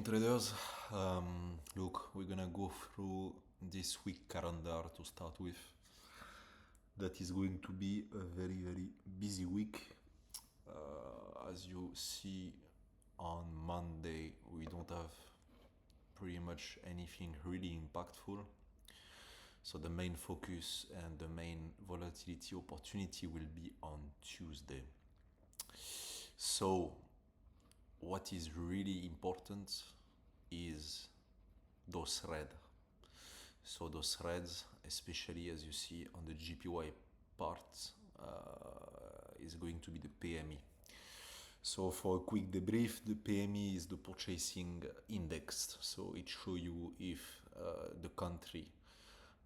Traders, look, we're gonna go through this week calendar to start with. That is going to be a very busy week. As you see on Monday, we don't have pretty much anything really impactful. So the main focus and the main volatility opportunity will be on Tuesday. So what is really important is those threads. So those threads, especially as you see on the GPY part, is going to be the PME. So for a quick debrief, the PME is the purchasing index. So it shows you if the country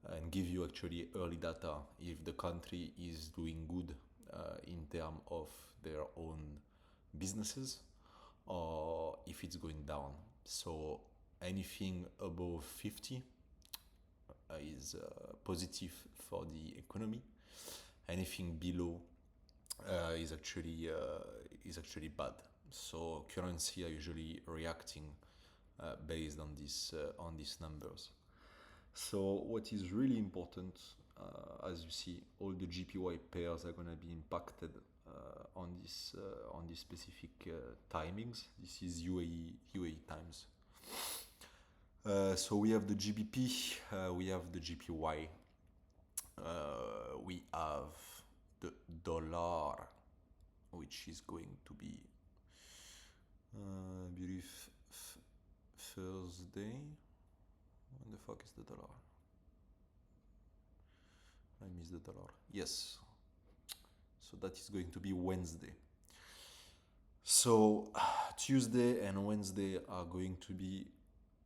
and give you actually early data if the country is doing good in terms of their own businesses or if it's going down. So anything above 50 is positive for the economy. Anything below is actually bad. So currency are usually reacting based on these numbers. So what is really important, as you see, all the GPY pairs are going to be impacted on this specific timings. This is UAE times. So we have the GBP, we have the GPY, we have the dollar, which is going to be believe Thursday. When the fuck is the dollar? I miss the dollar. Yes. So that is going to be Wednesday. So Tuesday and Wednesday are going to be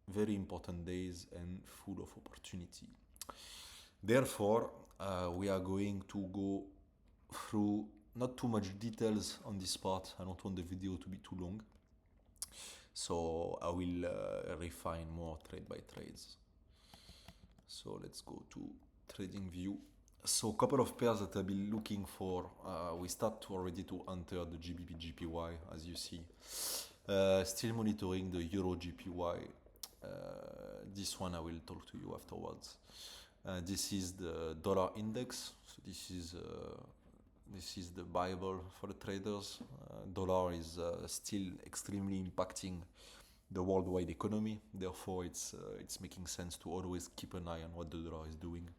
very important days and full of opportunity. Therefore, we are going to go through not too much details on this part. I don't want the video to be too long. So I will refine more trade by trades. So let's go to trading view. So a couple of pairs that I've been looking for. We start already to enter the GBP GPY, as you see. Still monitoring the Euro GPY. This one I will talk to you afterwards. This is the dollar index. So this is the Bible for the traders. Dollar is still extremely impacting the worldwide economy. Therefore, it's making sense to always keep an eye on what the dollar is doing.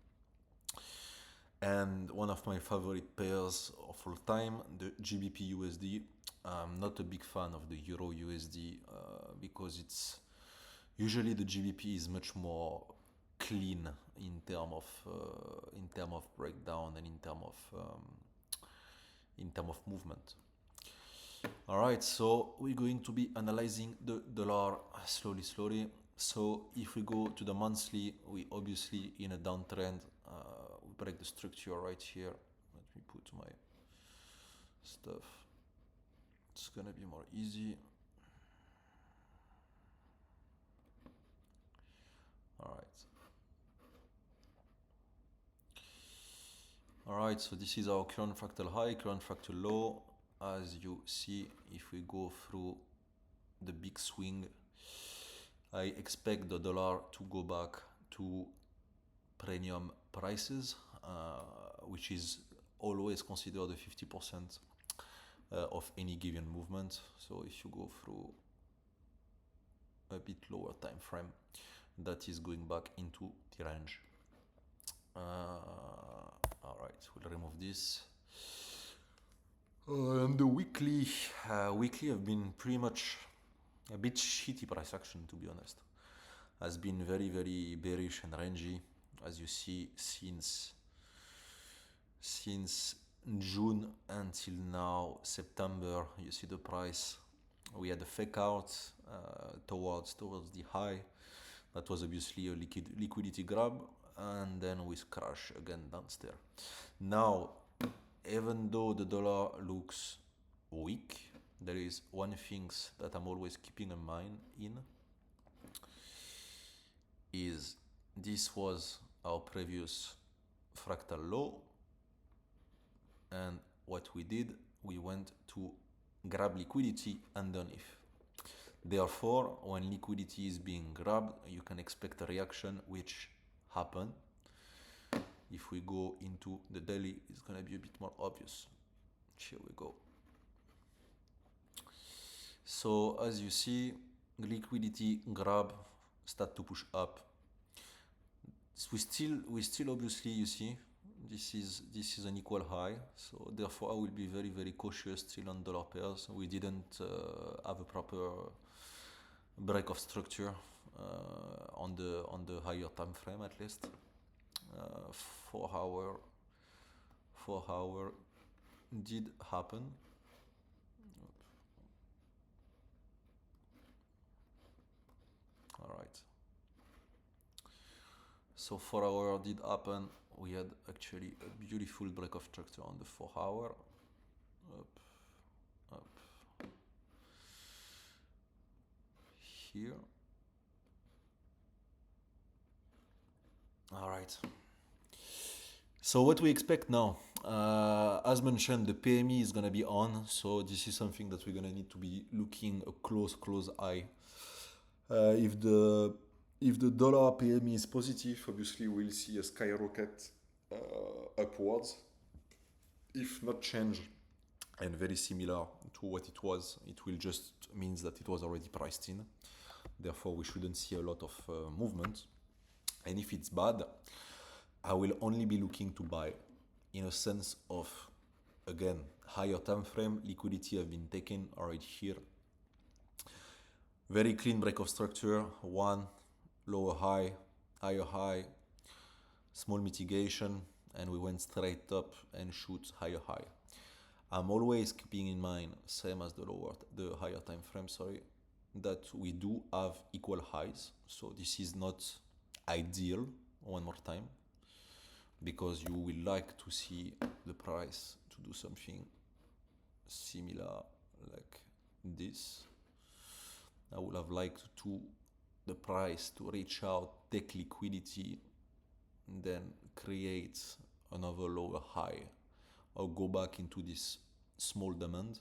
And one of my favorite pairs of all time, the GBP USD. I'm not a big fan of the Euro USD because it's usually the GBP is much more clean in term of breakdown and in term of movement. All right, so we're going to be analyzing the dollar slowly. So if we go to the monthly, we obviously in a downtrend. We break the structure right here. Let me put my stuff. It's gonna be more easy. All right, so this is our current fractal high, current fractal low. As you see, if we go through the big swing, I expect the dollar to go back to premium prices, which is always considered the 50% of any given movement. So if you go through a bit lower time frame, that is going back into the range. All right, we'll remove this. And the weekly have been pretty much a bit shitty price action, to be honest. Has been very bearish and rangy, as you see since June until now September. You see the price. We had a fake out towards the high. That was obviously a liquidity grab, and then we crash again downstairs. Now, even though the dollar looks weak, there is one thing that I'm always keeping in mind is this was our previous fractal low, and what we did, we went to grab liquidity underneath. Therefore, when liquidity is being grabbed, you can expect a reaction which happened. If we go into the daily, it's going to be a bit more obvious. Here we go. So as you see, liquidity grab start to push up. So we still obviously, you see, this is an equal high. So therefore, I will be very, very cautious still on dollar pairs. We didn't have a proper break of structure on the higher time frame at least. 4 hour did happen. All right. So 4 hour did happen. We had actually a beautiful break of structure on the 4 hour. Up here. All right. So what we expect now, as mentioned, the PME is gonna be on. So this is something that we're gonna need to be looking a close eye. If the dollar PME is positive, obviously we'll see a skyrocket upwards. If not change and very similar to what it was, it will just means that it was already priced in. Therefore, we shouldn't see a lot of movement. And if it's bad, I will only be looking to buy in a sense of, again, higher time frame. Liquidity have been taken already here. Very clean break of structure. One lower high, higher high, small mitigation, and we went straight up and shoot higher high. I'm always keeping in mind, same as the higher time frame, that we do have equal highs. So this is not ideal, one more time, because you will like to see the price to do something similar like this. I would have liked the price to reach out, take liquidity, then create another lower high or go back into this small demand,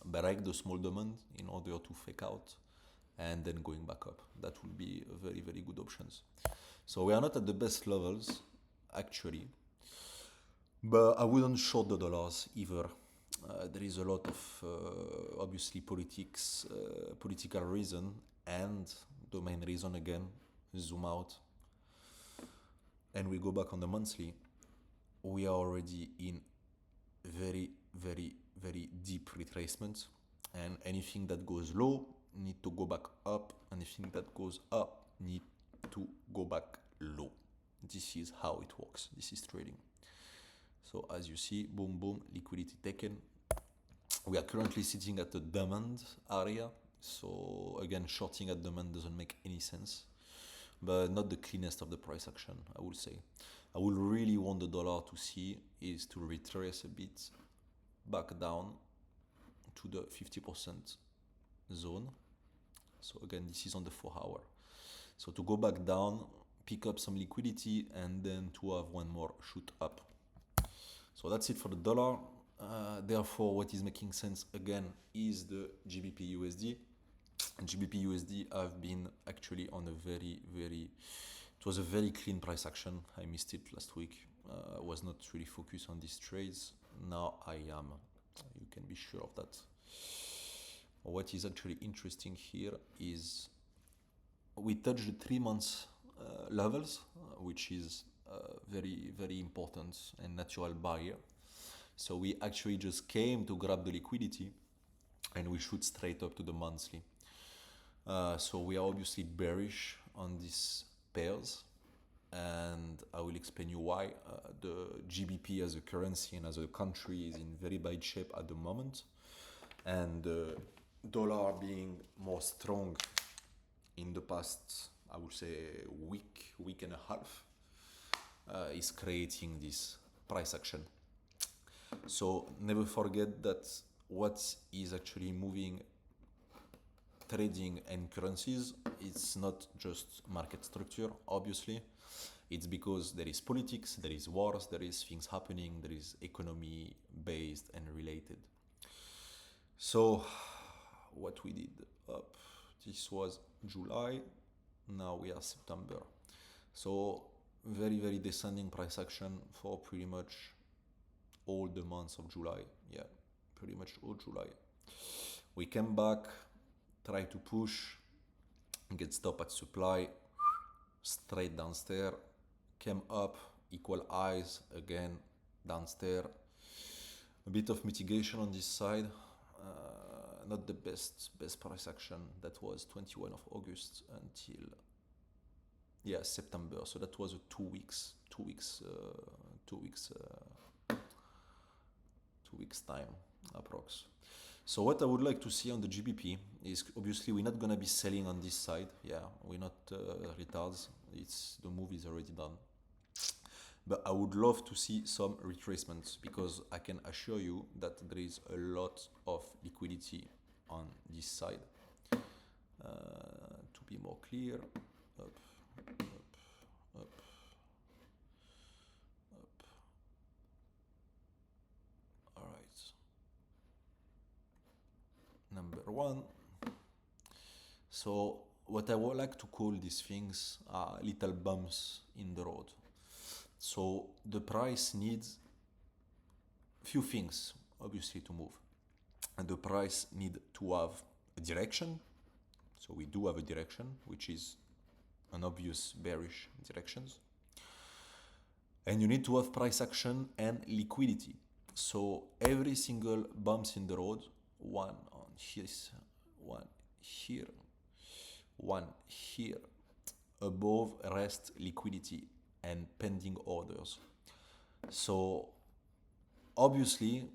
break the small demand in order to fake out and then going back up. That would be a very, very good options. So we are not at the best levels actually, but I wouldn't short the dollars either. There is a lot of obviously political reason, and the main reason again, zoom out and we go back on the monthly. We are already in very, very, very deep retracement, and anything that goes low need to go back up, anything that goes up need to go back low. This is how it works. This is trading. So as you see, boom, boom, liquidity taken. We are currently sitting at the demand area. So again, shorting at demand doesn't make any sense, but not the cleanest of the price action, I would say. I would really want the dollar to see is to retrace a bit back down to the 50% zone. So again, this is on the 4 hour. So to go back down, pick up some liquidity, and then to have one more shoot up. So that's it for the dollar. Therefore, what is making sense again is the GBP USD. GBP USD have been actually on a very, very, it was a very clean price action. I missed it last week. I was not really focused on these trades. Now I am. You can be sure of that. What is actually interesting here is we touched the 3 months levels, which is very, very important and natural buyer. So we actually just came to grab the liquidity and we shoot straight up to the monthly. So we are obviously bearish on these pairs, and I will explain you why. The GBP as a currency and as a country is in very bad shape at the moment, and the dollar being more strong in the past, I would say week and a half, is creating this price action. So never forget that what is actually moving trading and currencies, it's not just market structure, obviously. It's because there is politics, there is wars, there is things happening, there is economy based and related. So what we did. Up. This was July. Now we are September. So very, very descending price action for pretty much all the months of July. Yeah, pretty much all July. We came back, try to push, get stop at supply, straight downstairs, came up, equal highs again downstairs. A bit of mitigation on this side. Not the best price action. That was 21 of August until September. So that was a 2 weeks, 2 weeks time approx. So what I would like to see on the GBP is, obviously we're not gonna be selling on this side. Yeah, we're not retards. The move is already done. But I would love to see some retracements, because I can assure you that there is a lot of liquidity on this side. To be more clear, up, up, up, up. All right. Number one. So what I would like to call these things are little bumps in the road. So the price needs few things, obviously, to move. And the price need to have a direction. So we do have a direction, which is an obvious bearish directions. And you need to have price action and liquidity. So every single bumps in the road, one on here, one here, one here, above rest liquidity and pending orders. So obviously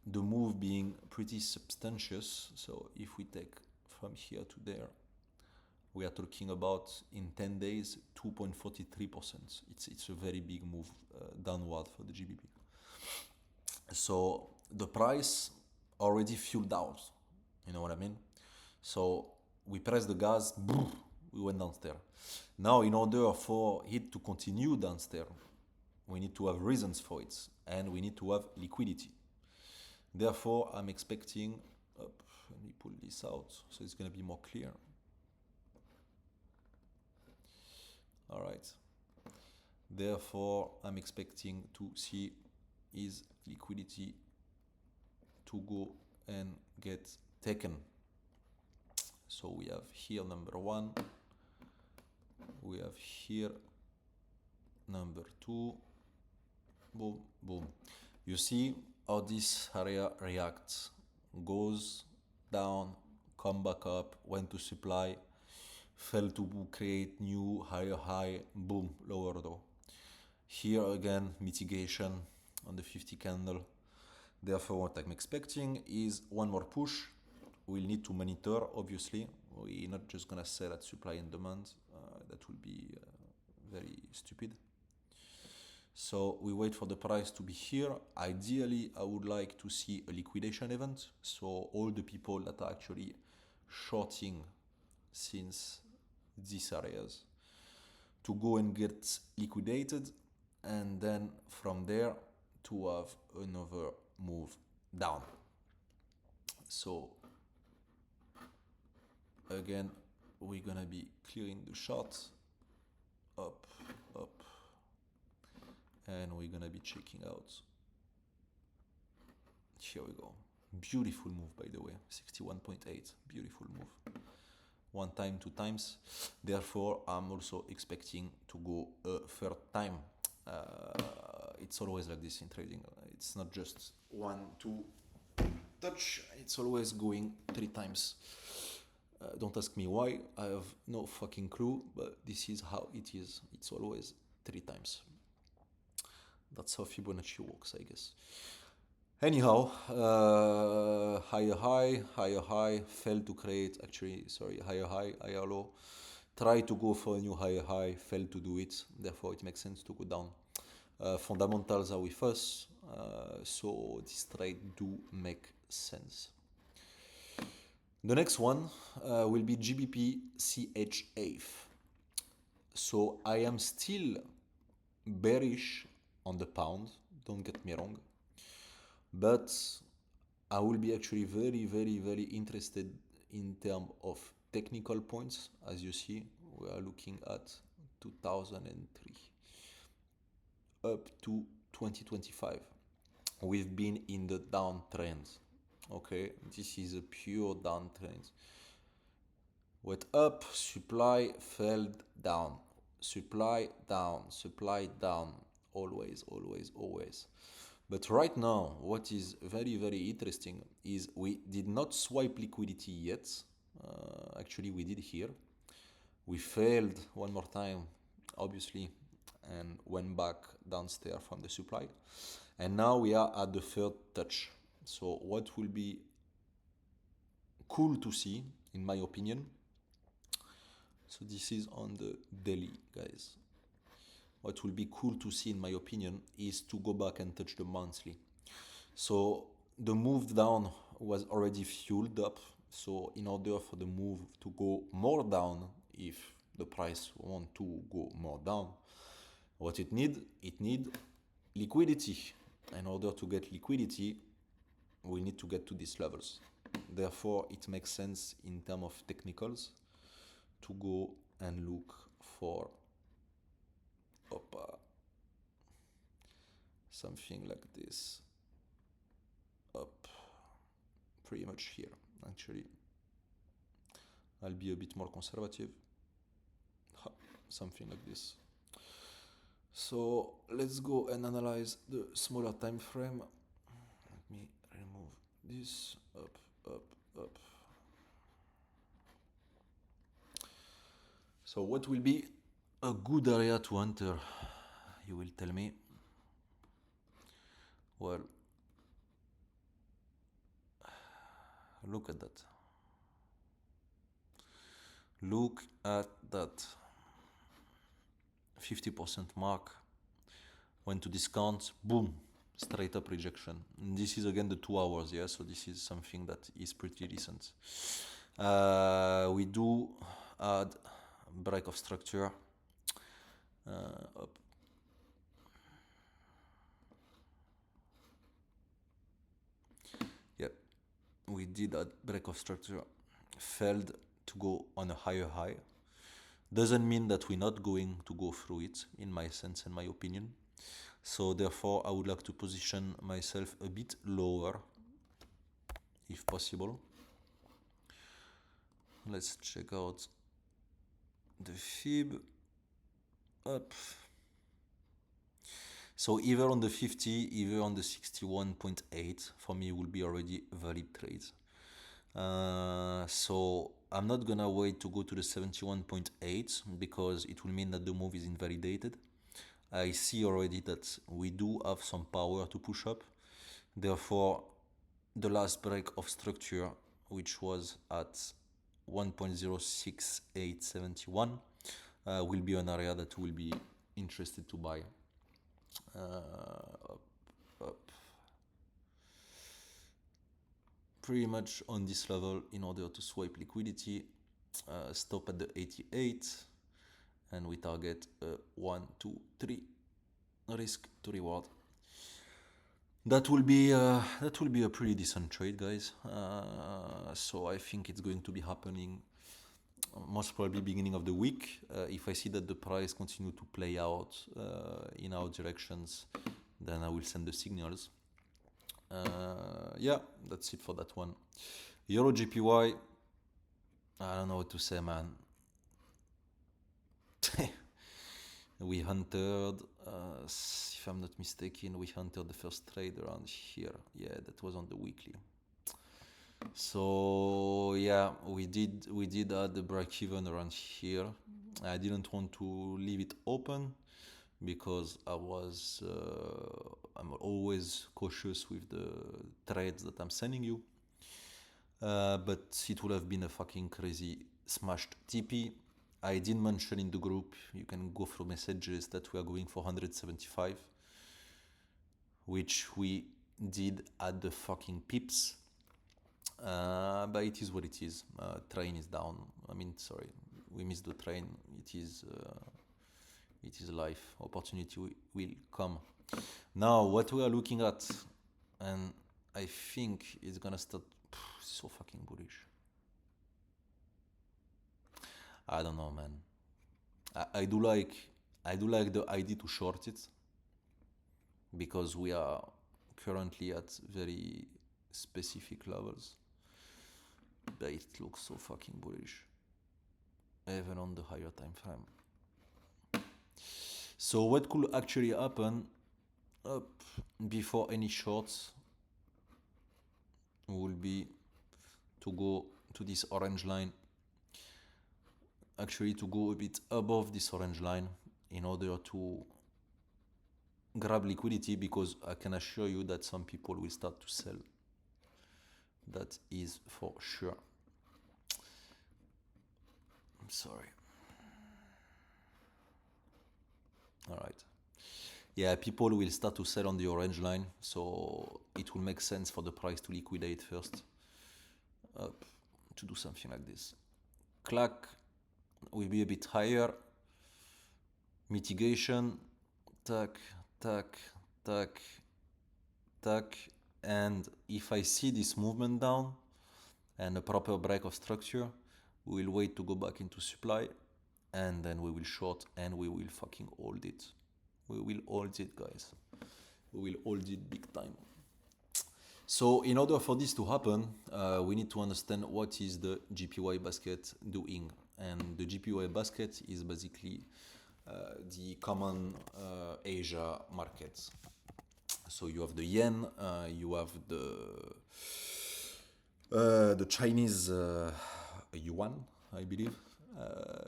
the move being pretty substantial. So if we take from here to there, we are talking about in 10 days 2.43%. It's a very big move downward for the GBP. So the price already fueled out, you know what I mean? So we press the gas, boom, we went downstairs. Now, in order for it to continue downstairs, we need to have reasons for it, and we need to have liquidity. Therefore, I'm expecting, let me pull this out so it's going to be more clear. All right. Therefore, I'm expecting to see is liquidity to go and get taken. So we have here number one, we have here number two, boom, boom. You see how this area reacts, goes down, come back up, went to supply, fell to create new higher high, boom, lower low. Here again, mitigation on the 50 candle. Therefore, what I'm expecting is one more push. We'll need to monitor, obviously. We're not just gonna sell at supply and demand. That will be very stupid. So we wait for the price to be here. Ideally, I would like to see a liquidation event. So all the people that are actually shorting since these areas to go and get liquidated, and then from there to have another move down. So again, we're gonna be clearing the short, up, up, and we're gonna be checking out. Here we go. Beautiful move, by the way. 61.8. Beautiful move. One time, two times. Therefore, I'm also expecting to go a third time. It's always like this in trading. It's not just 1, 2 touch. It's always going 3 times. Don't ask me why. I have no fucking clue, but this is how it is. It's always 3 times. That's how Fibonacci works, I guess. Anyhow, higher high, failed to create, higher high, higher low. Try to go for a new higher high, failed to do it. Therefore, it makes sense to go down. Fundamentals are with us, so this trade do make sense. The next one will be GBP CHF. So I am still bearish on the pound, don't get me wrong, but I will be actually very, very, very interested in terms of technical points, as you see, we are looking at 2003 up to 2025. We've been in the downtrend. Okay, this is a pure downtrend. Went up, supply fell down, supply down, supply down, always, always, always. But right now, what is very, very interesting is we did not swipe liquidity yet. Actually, we did here. We failed one more time, obviously, and went back downstairs from the supply. And now we are at the third touch. So what will be cool to see, in my opinion, so this is on the daily, guys. What will be cool to see, in my opinion, is to go back and touch the monthly. So the move down was already fueled up. So in order for the move to go more down, if the price want to go more down, what it need liquidity. In order to get liquidity, we need to get to these levels. Therefore, it makes sense in terms of technicals to go and look for something like this, up pretty much here. Actually, I'll be a bit more conservative, something like this. So let's go and analyze the smaller time frame. Let me remove this, up, up, up. So what will be a good area to enter? You will tell me. Well, look at that. Look at that. 50% mark. Went to discount, boom, straight up rejection. And this is again the 2 hours, yeah, so this is something that is pretty decent. We do add break of structure, up. Yep, we did add break of structure, failed to go on a higher high. Doesn't mean that we're not going to go through it, in my sense and my opinion. So therefore, I would like to position myself a bit lower, if possible. Let's check out the fib, up. So either on the 50, either on the 61.8, for me will be already valid trades. So I'm not gonna wait to go to the 71.8 because it will mean that the move is invalidated. I see already that we do have some power to push up. Therefore, the last break of structure, which was at 1.06871, will be an area that will be interested to buy. Up, up. Pretty much on this level in order to swipe liquidity. Stop at the 88, and we target 1, 2, 3 risk to reward. That will be a pretty decent trade, guys. So I think it's going to be happening most probably beginning of the week. If I see that the price continue to play out in our directions, then I will send the signals. Yeah, that's it for that one. Euro JPY, I don't know what to say, man. We hunted, if I'm not mistaken, we hunted the first trade around here. Yeah, that was on the weekly. So yeah, we did add the break even around here. I didn't want to leave it open because I'm always cautious with the trades that I'm sending you. But it would have been a fucking crazy smashed TP. I did mention in the group, you can go through messages, that we are going for 175, which we did at the fucking pips. But it is what it is. Train is down. I mean, sorry, we missed the train. It is life. Opportunity will come. Now, what we are looking at, and I think it's gonna start so fucking bullish. I don't know, man. I do like the idea to short it because we are currently at very specific levels. But it looks so fucking bullish, even on the higher time frame. So what could actually happen before any shorts will be to go to this orange line, actually to go a bit above this orange line in order to grab liquidity, because I can assure you that some people will start to sell. That is for sure. I'm sorry. All right. Yeah, people will start to sell on the orange line, so it will make sense for the price to liquidate first, to do something like this. CLAC will be a bit higher. Mitigation, tac, tac, tac, tac, and if I see this movement down and a proper break of structure, we will wait to go back into supply, and then we will short and we will fucking hold it. We will hold it, guys. We will hold it big time. So in order for this to happen, we need to understand what is the GPY basket doing. And the GPY basket is basically the common Asia markets. So you have the yen, you have the Chinese yuan, I believe.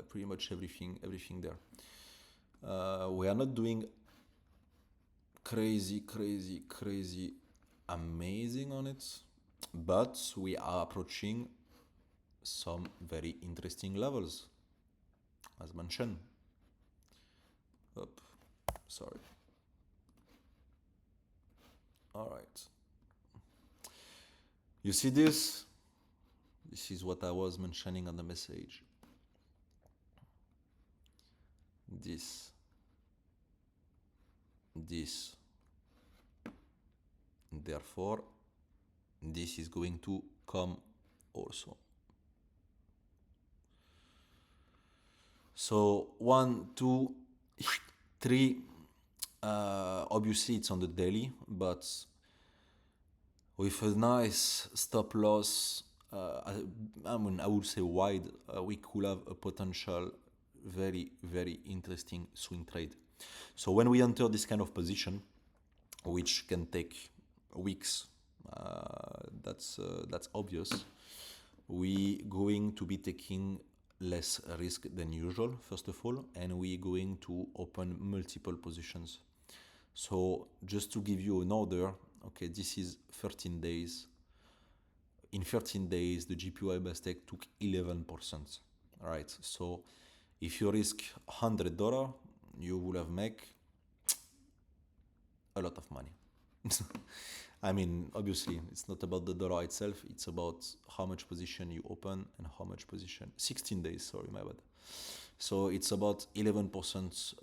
Pretty much everything there. We are not doing crazy amazing on it, but we are approaching some very interesting levels, as mentioned. Sorry. All right. You see this? This is what I was mentioning on the message. This. Therefore, this is going to come also. So 1, 2, 3. Obviously, it's on the daily, but with a nice stop loss, I would say wide, we could have a potential very interesting swing trade. So when we enter this kind of position, which can take weeks, that's obvious, we going to be taking less risk than usual, first of all, and we going to open multiple positions. So just to give you an order, okay, this is 13 days. In 13 days, the GPY basket took 11%. All right, so if you risk $100, you will have make a lot of money. I mean, obviously, it's not about the dollar itself. It's about how much position you open and how much position. 16 days, sorry, my bad. So it's about 11%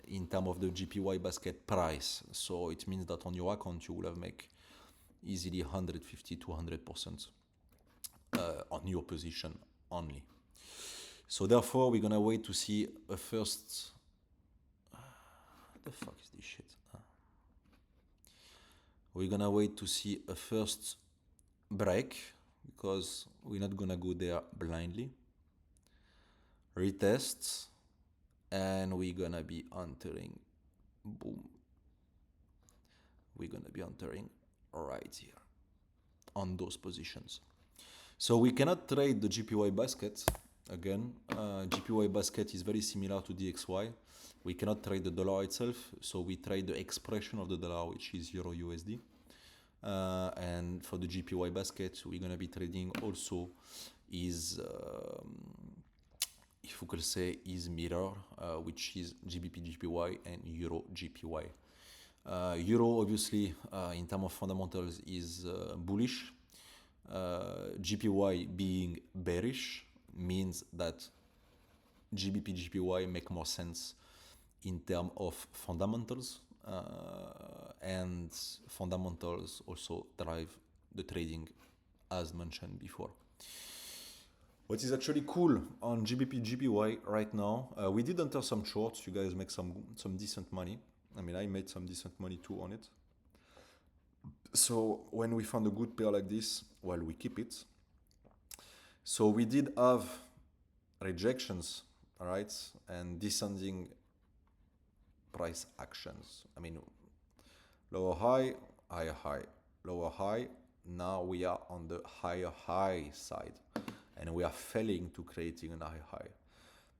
in terms of the GPY basket price. So it means that on your account, you will have make easily 150 to 100% on your position only. So therefore, we're going to wait to see a first... What the fuck is this shit? We're going to wait to see a first break, because we're not going to go there blindly. Retest, and we're going to be entering. Boom. We're going to be entering right here on those positions. So we cannot trade the GPY basket. Again, GPY basket is very similar to DXY. We cannot trade the dollar itself, so we trade the expression of the dollar, which is Euro USD. And for the GPY basket, we're going to be trading also is, if we could say, is mirror, which is GBP GPY and Euro GPY. Euro, obviously, in terms of fundamentals, is bullish. GPY being bearish means that GBP GPY make more sense in terms of fundamentals, and fundamentals also drive the trading, as mentioned before. What is actually cool on GBP GPY right now, we did enter some shorts. You guys make some decent money. I mean, I made some decent money too on it. So when we found a good pair like this, well, we keep it. So we did have rejections, all right, and descending price actions. I mean, lower high, higher high, lower high. Now we are on the higher high side, and we are failing to creating an higher high.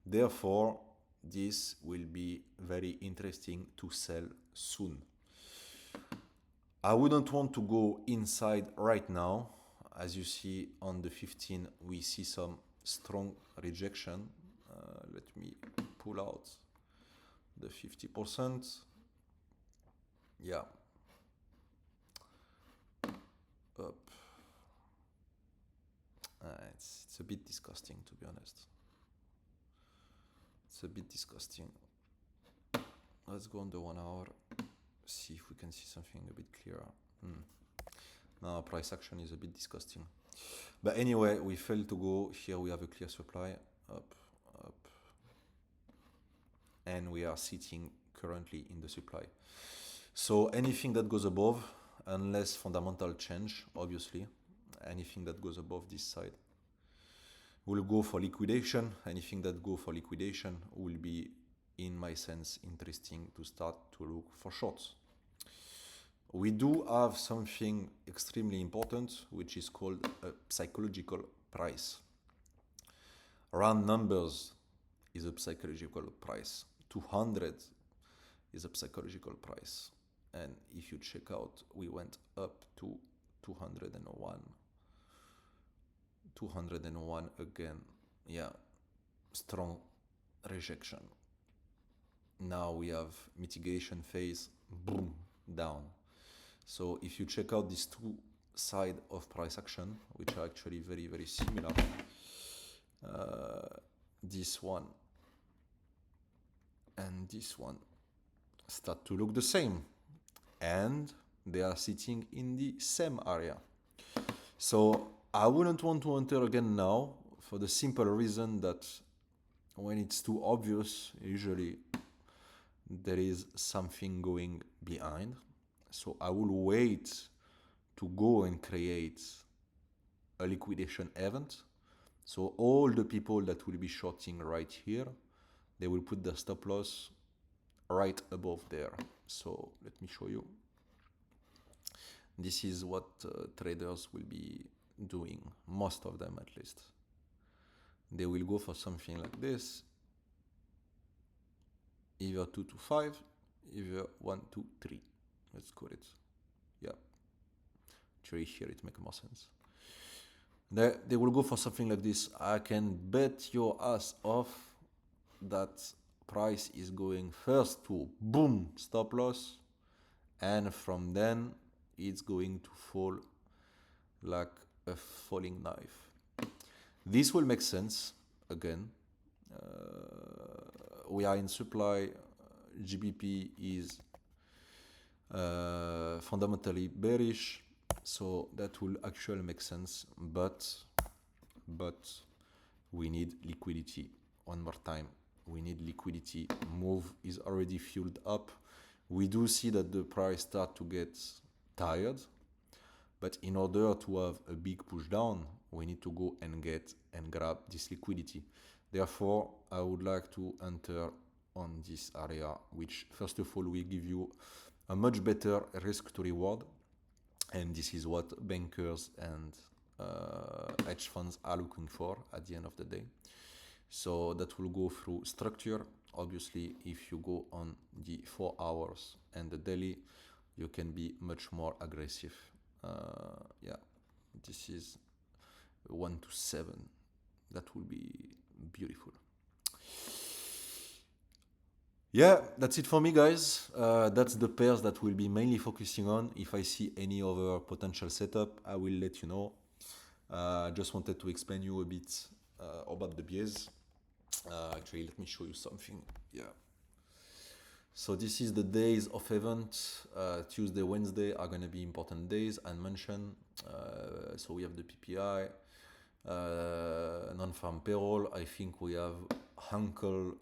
Therefore, this will be very interesting to sell soon. I wouldn't want to go inside right now. As you see on the 15, we see some strong rejection. Let me pull out the 50%. Yeah. Up. It's a bit disgusting, to be honest. It's a bit disgusting. Let's go on the 1 hour. See if we can see something a bit clearer. Now price action is a bit disgusting. But anyway, we failed to go. Here we have a clear supply. Up, up. And we are sitting currently in the supply. So anything that goes above, unless fundamental change, obviously, anything that goes above this side will go for liquidation. Anything that go for liquidation will be, in my sense, interesting to start to look for shorts. We do have something extremely important, which is called a psychological price. Round numbers is a psychological price. 200 is a psychological price. And if you check out, we went up to 201. 201 again. Yeah, strong rejection. Now we have mitigation phase, boom, down. So if you check out these two sides of price action, which are actually very, very similar, this one and this one start to look the same, and they are sitting in the same area. So I wouldn't want to enter again now for the simple reason that when it's too obvious, usually there is something going behind. So I will wait to go and create a liquidation event. So all the people that will be shorting right here, they will put the stop loss right above there. So let me show you. This is what traders will be doing, most of them at least. They will go for something like this, either 2 to 5, either 1 to 3. Let's call it. Yeah. Actually, here it makes more sense. They will go for something like this. I can bet your ass off that price is going first to boom, stop loss, and from then it's going to fall like a falling knife. This will make sense again. We are in supply. GBP is fundamentally bearish, so that will actually make sense, but we need liquidity. One more time, we need liquidity. Move is already fueled up. We do see that the price start to get tired, but in order to have a big push down, we need to go and get and grab this liquidity. Therefore, I would like to enter on this area, which first of all will give you a much better risk to reward, and this is what bankers and hedge funds are looking for at the end of the day. So that will go through structure. Obviously, if you go on the 4 hours and the daily, you can be much more aggressive. Yeah, this is 1 to 7. That will be beautiful. Yeah, that's it for me, guys. That's the pairs that we'll be mainly focusing on. If I see any other potential setup, I will let you know. Just wanted to explain you a bit about the biais. Actually, let me show you something. Yeah. So this is the days of event. Tuesday, Wednesday are going to be important days and mentioned. So we have the PPI, Non-farm payroll. I think we have Uncle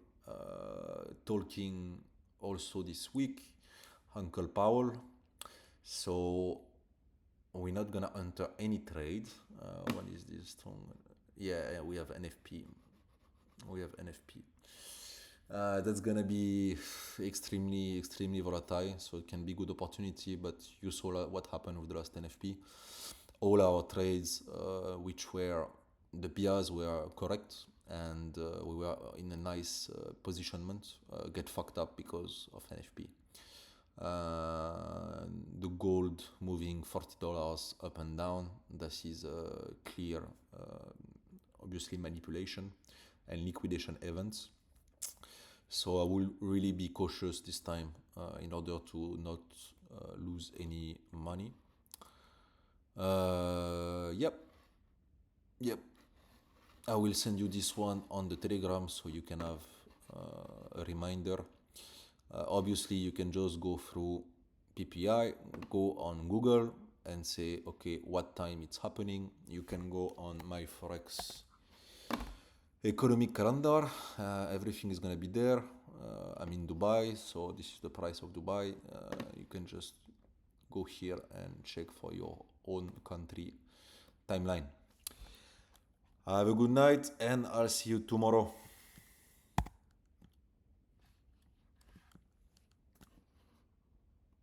talking also this week, Uncle Powell. So we're not gonna enter any trade. What is this strong? Yeah, we have NFP. We have NFP. That's gonna be extremely volatile. So it can be good opportunity, but you saw what happened with the last NFP. All our trades, which were the bias were correct, and we were in a nice positionment, get fucked up because of NFP. The gold moving $40 up and down. This is a clear, obviously manipulation and liquidation events. So I will really be cautious this time in order to not lose any money. Yep. I will send you this one on the Telegram so you can have a reminder. Obviously, you can just go through PPI, go on Google and say, okay, what time it's happening. You can go on my Forex economic calendar. Everything is going to be there. I'm in Dubai, so this is the price of Dubai. You can just go here and check for your own country timeline. Have a good night, and I'll see you tomorrow.